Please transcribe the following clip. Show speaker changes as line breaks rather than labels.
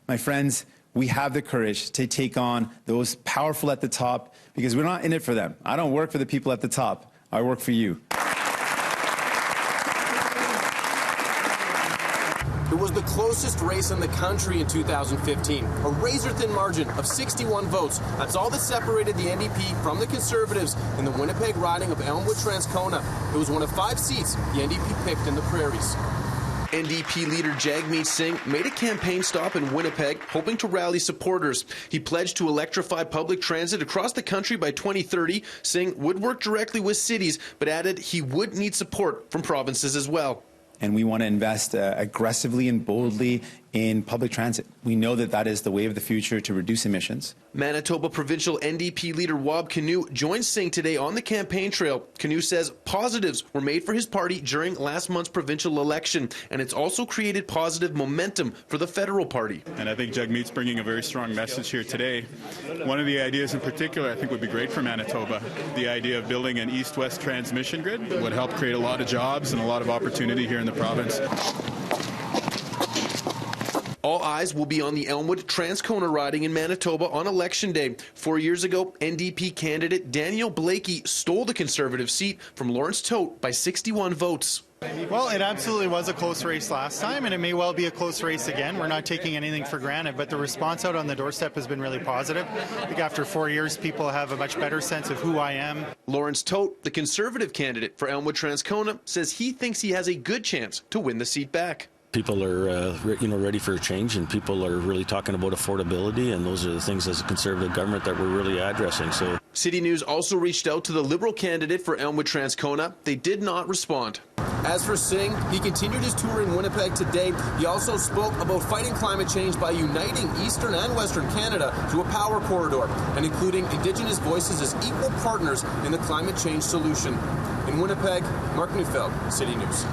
My friends, we have the courage to take on those powerful at the top because we're not in it for them. I don't work for the people at the top. I work for you.
It was the closest race in the country in 2015, a razor-thin margin of 61 votes. That's all that separated the NDP from the Conservatives in the Winnipeg riding of Elmwood-Transcona. It was one of 5 seats the NDP picked in the prairies. NDP leader Jagmeet Singh made a campaign stop in Winnipeg, hoping to rally supporters. He pledged to electrify public transit across the country by 2030. Singh would work directly with cities, but added he would need support from provinces as well.
And we want to invest aggressively and boldly in public transit. We know that that is the way of the future to reduce emissions.
Manitoba provincial NDP leader Wab Kinew joined Singh today on the campaign trail. Kinew says positives were made for his party during last month's provincial election, and it's also created positive momentum for the federal party.
And I think Jagmeet's bringing a very strong message here today. One of the ideas in particular I think would be great for Manitoba, the idea of building an east-west transmission grid would help create a lot of jobs and a lot of opportunity here in the province.
All eyes will be on the Elmwood-Transcona riding in Manitoba on Election Day. 4 years ago, NDP candidate Daniel Blakey stole the Conservative seat from Lawrence Tote by 61 votes.
Well, it absolutely was a close race last time, and it may well be a close race again. We're not taking anything for granted, but the response out on the doorstep has been really positive. I think after 4 years, people have a much better sense of who I am.
Lawrence Tote, the Conservative candidate for Elmwood-Transcona, says he thinks he has a good chance to win the seat back.
People are, ready for a change, and people are really talking about affordability, and those are the things as a Conservative government that we're really addressing. So,
City News also reached out to the Liberal candidate for Elmwood-Transcona. They did not respond. As for Singh, he continued his tour in Winnipeg today. He also spoke about fighting climate change by uniting Eastern and Western Canada through a power corridor and including Indigenous voices as equal partners in the climate change solution. In Winnipeg, Mark Neufeld, City News.